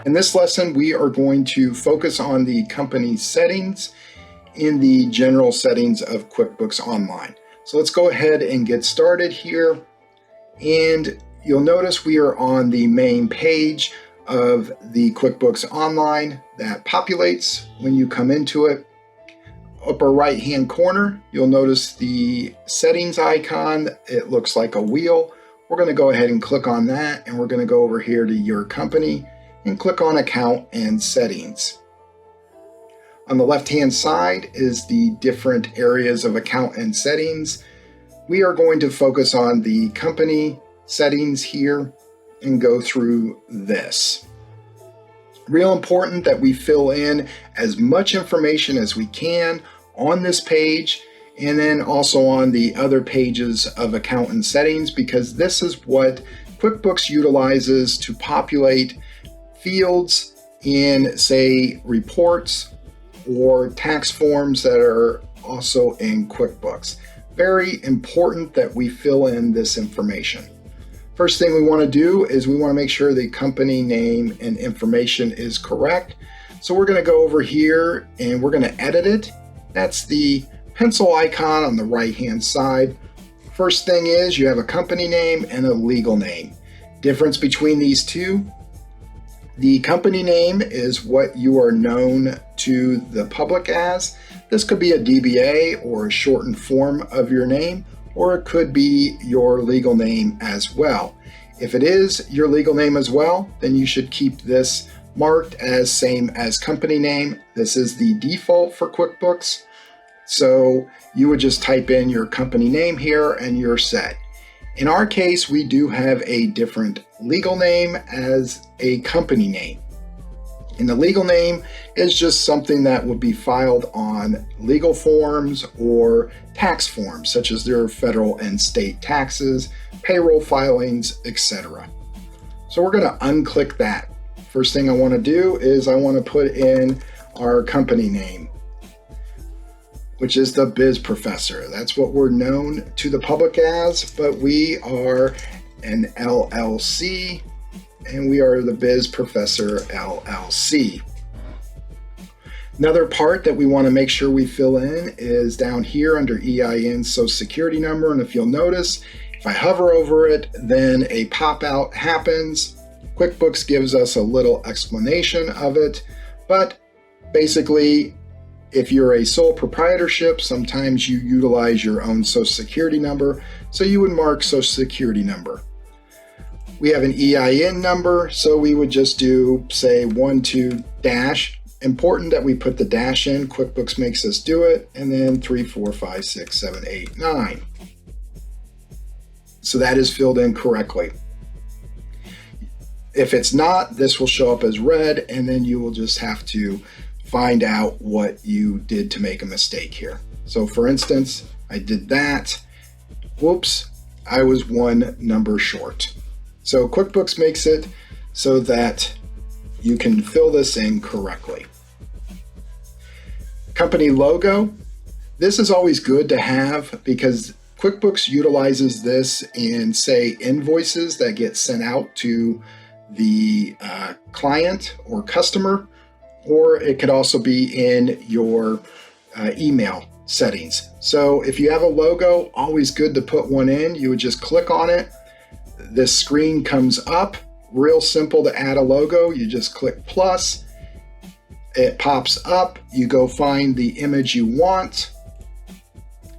In this lesson, we are going to focus on the company settings in the general settings of QuickBooks Online. So let's go ahead and get started here. And you'll notice we are on the main page of the QuickBooks Online that populates when you come into it. Upper right hand corner, you'll notice the settings icon. It looks like a wheel. We're going to go ahead and click on that, and we're going to go over here to your company and click on Account and Settings. On the left hand side is the different areas of account and settings. We are going to focus on the company settings here and go through this. Real important that we fill in as much information as we can on this page and then also on the other pages of account and settings, because this is what QuickBooks utilizes to populate fields in, say, reports or tax forms that are also in QuickBooks. Very important that we fill in this information. First thing we want to do is we want to make sure the company name and information is correct. So we're going to go over here and we're going to edit it. That's the pencil icon on the right hand side. First thing is you have a company name and a legal name. Difference between these two: the company name is what you are known to the public as. This could be a DBA or a shortened form of your name, or it could be your legal name as well. If it is your legal name as well, then you should keep this marked as same as company name. This is the default for QuickBooks. So you would just type in your company name here and you're set. In our case, we do have a different legal name as a company name. And the legal name is just something that would be filed on legal forms or tax forms, such as their federal and state taxes, payroll filings, etc. So we're going to unclick that. First thing I want to do is I want to put in our company name, which is the Biz Professor. That's what we're known to the public as, but we are an LLC, and we are the Biz Professor LLC. Another part that we want to make sure we fill in is down here under EIN Social Security number, and if you'll notice, if I hover over it, then a pop-out happens. QuickBooks gives us a little explanation of it, but basically, if you're a sole proprietorship, sometimes you utilize your own Social Security number, so you would mark Social Security number. We have an EIN number, so we would just do, say, 12 dash. Important that we put the dash in. QuickBooks makes us do it, and then 3, 4, 5, 6, 7, 8, 9. So that is filled in correctly. If it's not, this will show up as red, and then you will just have to find out what you did to make a mistake here. So for instance, I did that. Whoops, I was one number short. So QuickBooks makes it so that you can fill this in correctly. Company logo. This is always good to have because QuickBooks utilizes this in, say, invoices that get sent out to the client or customer, or it could also be in your email settings. So if you have a logo, always good to put one in. You would just click on it. This screen comes up. Real simple to add a logo. You just click plus. It pops up. You go find the image you want,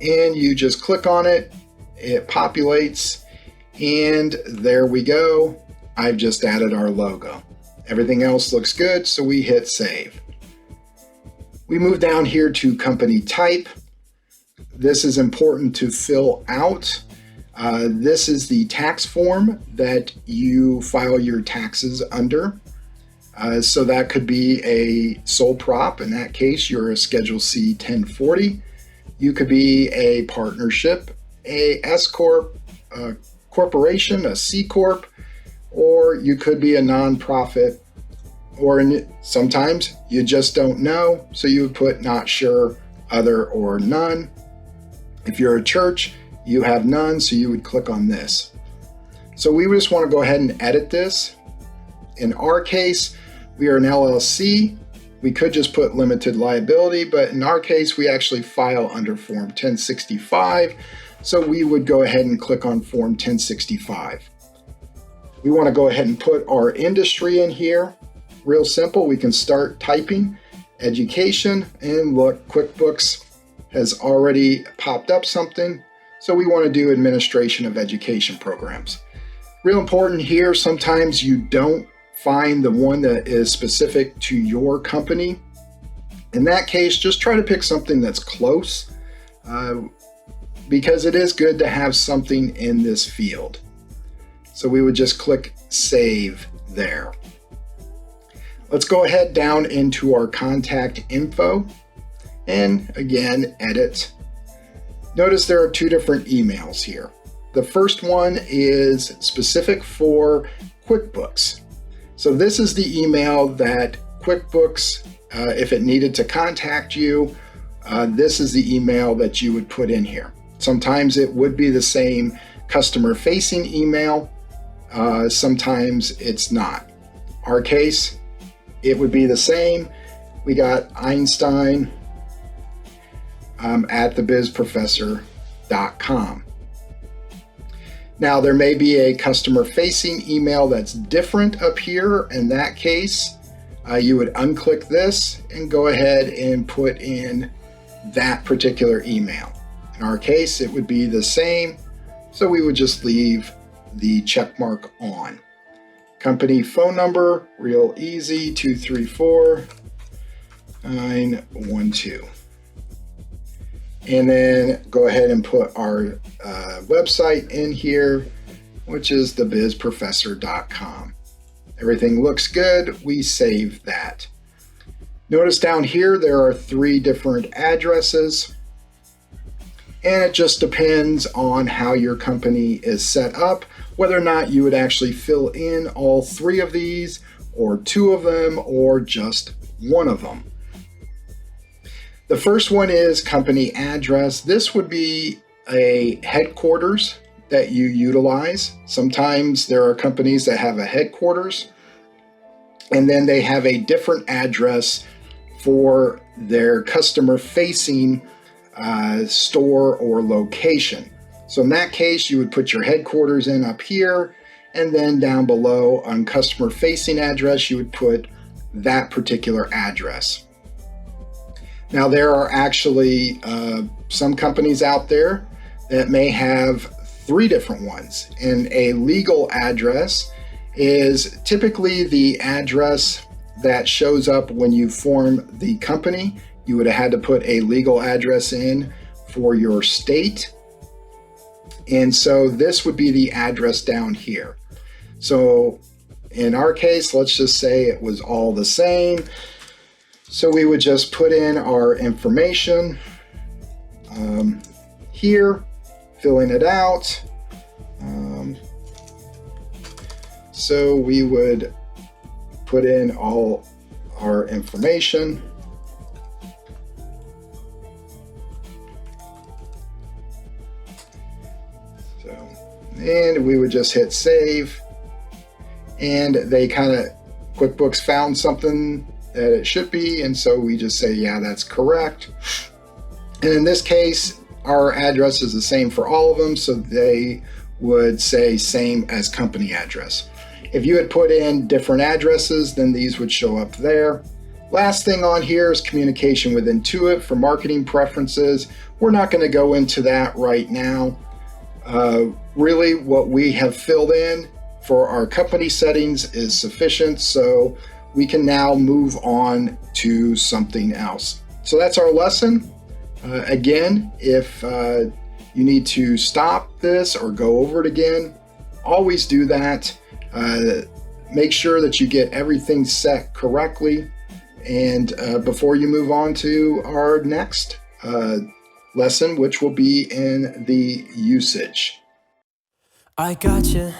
and you just click on it. It populates, and there we go. I've just added our logo. Everything else looks good, so we hit save. We move down here to company type. This is important to fill out. This is the tax form that you file your taxes under. So that could be a sole prop. In that case, you're a Schedule C 1040. You could be a partnership, a S Corp, a corporation, a C Corp, or you could be a nonprofit, or sometimes you just don't know, so you would put not sure, other, or none. If you're a church, you have none, so you would click on this. So we just want to go ahead and edit this. In our case, We are an LLC. We could just put limited liability, but in our case, we actually file under Form 1065. So we would go ahead and click on Form 1065. We want to go ahead and put our industry in here. Real simple. We can start typing education, and look, QuickBooks has already popped up something. So we want to do administration of education programs. Real important here, sometimes you don't find the one that is specific to your company. In that case, just try to pick something that's close because it is good to have something in this field. So we would just click Save there. Let's go ahead down into our contact info and again, edit. Notice there are two different emails here. The first one is specific for QuickBooks. So this is the email that QuickBooks, if it needed to contact you, this is the email that you would put in here. Sometimes it would be the same customer-facing email. Sometimes it's not. Our case, it would be the same. We got Einstein at thebizprofessor.com. Now, there may be a customer-facing email that's different up here. In that case, you would unclick this and go ahead and put in that particular email. In our case, it would be the same, so we would just leave the check mark on. Company phone number, real easy, 234-912. And then go ahead and put our website in here, which is thebizprofessor.com. Everything looks good. We save that. Notice down here there are 3 different addresses, and it just depends on how your company is set up, whether or not you would actually fill in all 3 of these, or 2 of them, or just 1 of them. The first one is company address. This would be a headquarters that you utilize. Sometimes there are companies that have a headquarters, and then they have a different address for their customer-facing store or location. So in that case, you would put your headquarters in up here, and then down below on customer-facing address, you would put that particular address. Now, there are actually some companies out there that may have 3 different ones. And a legal address is typically the address that shows up when you form the company. You would have had to put a legal address in for your state. And so this would be the address down here. So in our case, let's just say it was all the same. So we would just put in our information here, filling it out. So we would put in all our information. And we would just hit save. And they QuickBooks found something that it should be, and so we just say, yeah, that's correct. And in this case, our address is the same for all of them, so they would say same as company address. If you had put in different addresses, then these would show up there. Last thing on here is communication with Intuit for marketing preferences. We're not going to go into that right now. Really, what we have filled in for our company settings is sufficient, so we can now move on to something else. So that's our lesson. Again, if you need to stop this or go over it again, always do that. Make sure that you get everything set correctly, and before you move on to our next lesson, which will be in the usage. I gotcha.